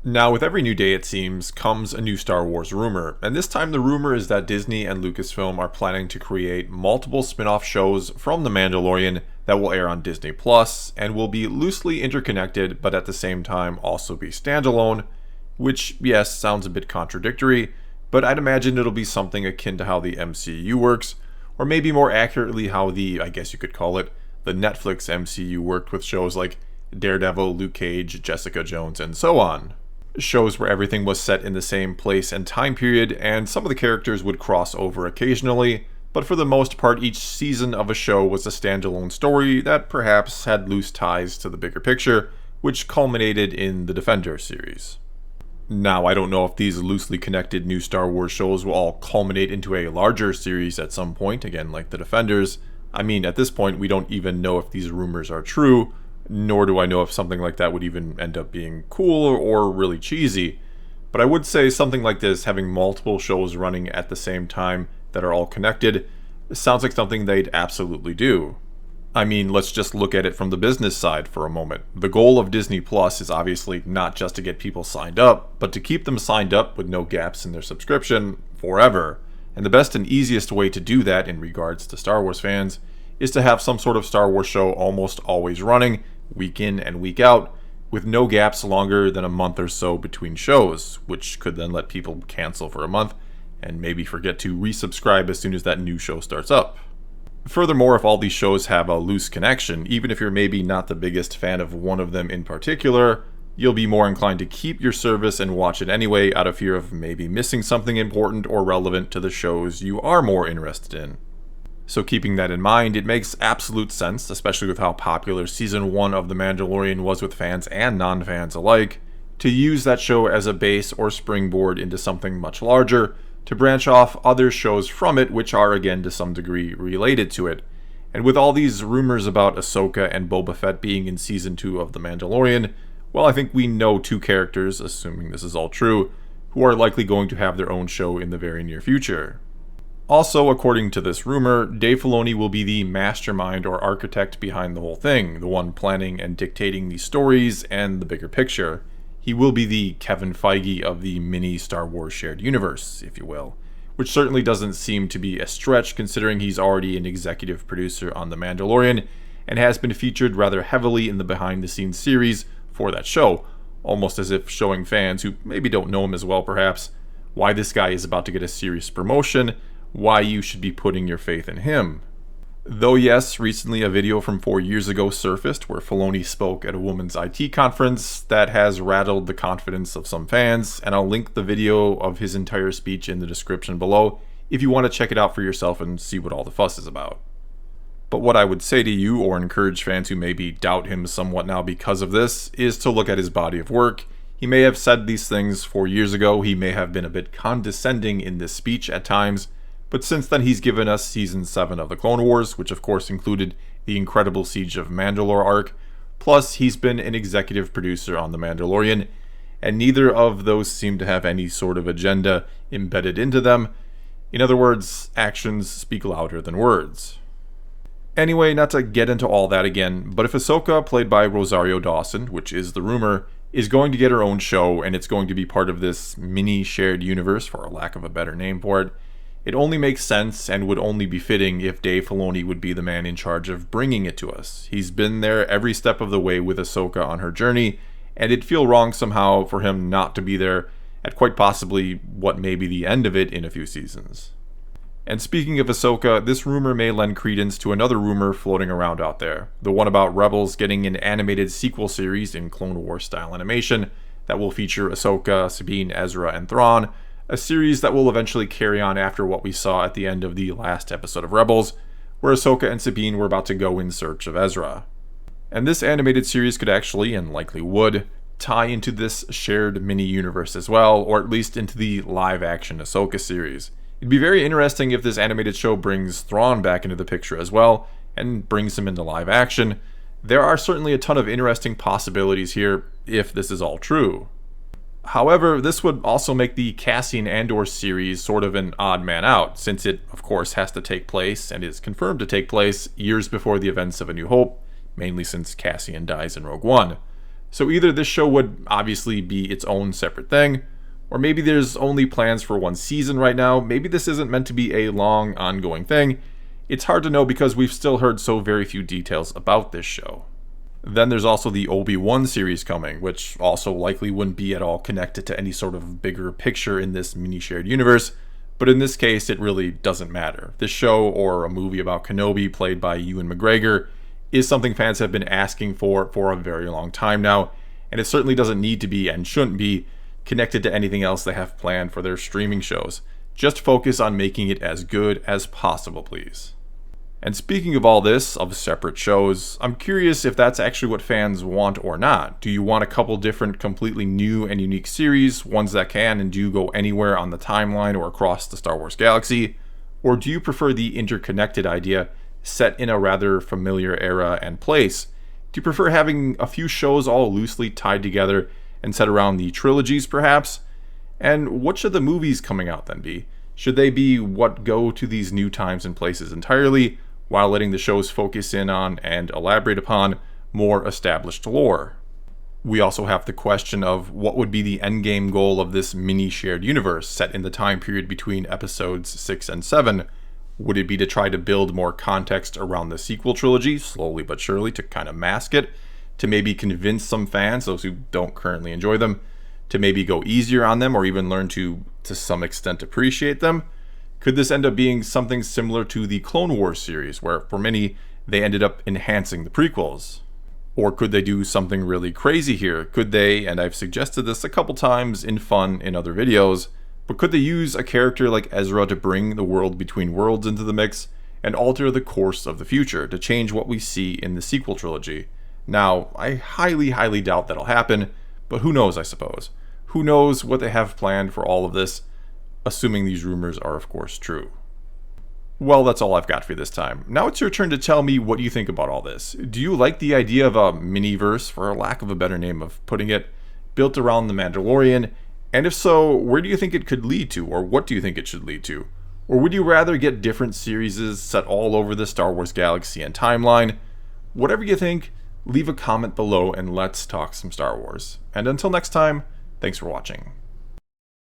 Now, with every new day, it seems, comes a new Star Wars rumor, and this time the rumor is that Disney and Lucasfilm are planning to create multiple spin-off shows from The Mandalorian that will air on Disney Plus and will be loosely interconnected, but at the same time also be standalone, which, yes, sounds a bit contradictory, but I'd imagine it'll be something akin to how the MCU works, or maybe more accurately how I guess you could call it, the Netflix MCU worked with shows like Daredevil, Luke Cage, Jessica Jones, and so on. Shows where everything was set in the same place and time period, and some of the characters would cross over occasionally, but for the most part each season of a show was a standalone story that perhaps had loose ties to the bigger picture, which culminated in the Defender series. Now, I don't know if these loosely connected new Star Wars shows will all culminate into a larger series at some point, again like the Defenders. I mean, at this point we don't even know if these rumors are true, nor do I know if something like that would even end up being cool or really cheesy. But I would say something like this, having multiple shows running at the same time that are all connected, sounds like something they'd absolutely do. I mean, let's just look at it from the business side for a moment. The goal of Disney Plus is obviously not just to get people signed up, but to keep them signed up with no gaps in their subscription forever. And the best and easiest way to do that in regards to Star Wars fans is to have some sort of Star Wars show almost always running, week in and week out, with no gaps longer than a month or so between shows, which could then let people cancel for a month and maybe forget to resubscribe as soon as that new show starts up. Furthermore, if all these shows have a loose connection, even if you're maybe not the biggest fan of one of them in particular, you'll be more inclined to keep your service and watch it anyway out of fear of maybe missing something important or relevant to the shows you are more interested in. So keeping that in mind, it makes absolute sense, especially with how popular Season 1 of The Mandalorian was with fans and non-fans alike, to use that show as a base or springboard into something much larger, to branch off other shows from it which are again to some degree related to it. And with all these rumors about Ahsoka and Boba Fett being in Season 2 of The Mandalorian, well, I think we know two characters, assuming this is all true, who are likely going to have their own show in the very near future. Also, according to this rumor, Dave Filoni will be the mastermind or architect behind the whole thing, the one planning and dictating the stories and the bigger picture. He will be the Kevin Feige of the mini Star Wars shared universe, if you will, which certainly doesn't seem to be a stretch considering he's already an executive producer on The Mandalorian and has been featured rather heavily in the behind-the-scenes series for that show, almost as if showing fans who maybe don't know him as well perhaps, why this guy is about to get a serious promotion, why you should be putting your faith in him. Though yes, recently a video from 4 years ago surfaced where Filoni spoke at a women's IT conference that has rattled the confidence of some fans, and I'll link the video of his entire speech in the description below if you want to check it out for yourself and see what all the fuss is about. But what I would say to you, or encourage fans who maybe doubt him somewhat now because of this, is to look at his body of work. He may have said these things 4 years ago, he may have been a bit condescending in this speech at times, but since then he's given us Season 7 of the Clone Wars, which of course included the incredible Siege of Mandalore arc, plus he's been an executive producer on The Mandalorian, and neither of those seem to have any sort of agenda embedded into them. In other words, actions speak louder than words. Anyway, not to get into all that again, but if Ahsoka, played by Rosario Dawson, which is the rumor, is going to get her own show and it's going to be part of this mini shared universe, for a lack of a better name for it, it only makes sense and would only be fitting if Dave Filoni would be the man in charge of bringing it to us. He's been there every step of the way with Ahsoka on her journey, and it'd feel wrong somehow for him not to be there at quite possibly what may be the end of it in a few seasons. And speaking of Ahsoka, this rumor may lend credence to another rumor floating around out there, the one about Rebels getting an animated sequel series in Clone Wars style animation that will feature Ahsoka, Sabine, Ezra, and Thrawn, a series that will eventually carry on after what we saw at the end of the last episode of Rebels, where Ahsoka and Sabine were about to go in search of Ezra. And this animated series could actually, and likely would, tie into this shared mini-universe as well, or at least into the live-action Ahsoka series. It'd be very interesting if this animated show brings Thrawn back into the picture as well, and brings him into live action. There are certainly a ton of interesting possibilities here, if this is all true. However, this would also make the Cassian Andor series sort of an odd man out, since it, of course, has to take place, and is confirmed to take place, years before the events of A New Hope, mainly since Cassian dies in Rogue One. So either this show would obviously be its own separate thing, or maybe there's only plans for one season right now. Maybe this isn't meant to be a long, ongoing thing. It's hard to know because we've still heard so very few details about this show. Then there's also the Obi-Wan series coming, which also likely wouldn't be at all connected to any sort of bigger picture in this mini-shared universe, but in this case it really doesn't matter. This show, or a movie about Kenobi played by Ewan McGregor, is something fans have been asking for a very long time now, and it certainly doesn't need to be, and shouldn't be, connected to anything else they have planned for their streaming shows. Just focus on making it as good as possible, please. And speaking of all this, of separate shows, I'm curious if that's actually what fans want or not. Do you want a couple different, completely new and unique series, ones that can and do go anywhere on the timeline or across the Star Wars galaxy? Or do you prefer the interconnected idea, set in a rather familiar era and place? Do you prefer having a few shows all loosely tied together and set around the trilogies, perhaps? And what should the movies coming out then be? Should they be what go to these new times and places entirely, while letting the shows focus in on and elaborate upon more established lore? We also have the question of what would be the endgame goal of this mini-shared universe set in the time period between episodes 6 and 7. Would it be to try to build more context around the sequel trilogy, slowly but surely, to kind of mask it? To maybe convince some fans, those who don't currently enjoy them, to maybe go easier on them or even learn to some extent, appreciate them? Could this end up being something similar to the Clone Wars series, where for many, they ended up enhancing the prequels? Or could they do something really crazy here? Could they, and I've suggested this a couple times in fun in other videos, but could they use a character like Ezra to bring the world between worlds into the mix and alter the course of the future to change what we see in the sequel trilogy? Now, I highly, highly doubt that'll happen, but who knows, I suppose. Who knows what they have planned for all of this, assuming these rumors are of course true. Well, that's all I've got for you this time. Now it's your turn to tell me what you think about all this. Do you like the idea of a miniverse, for lack of a better name of putting it, built around the Mandalorian? And if so, where do you think it could lead to, or what do you think it should lead to? Or would you rather get different series set all over the Star Wars galaxy and timeline? Whatever you think, leave a comment below and let's talk some Star Wars. And until next time, thanks for watching.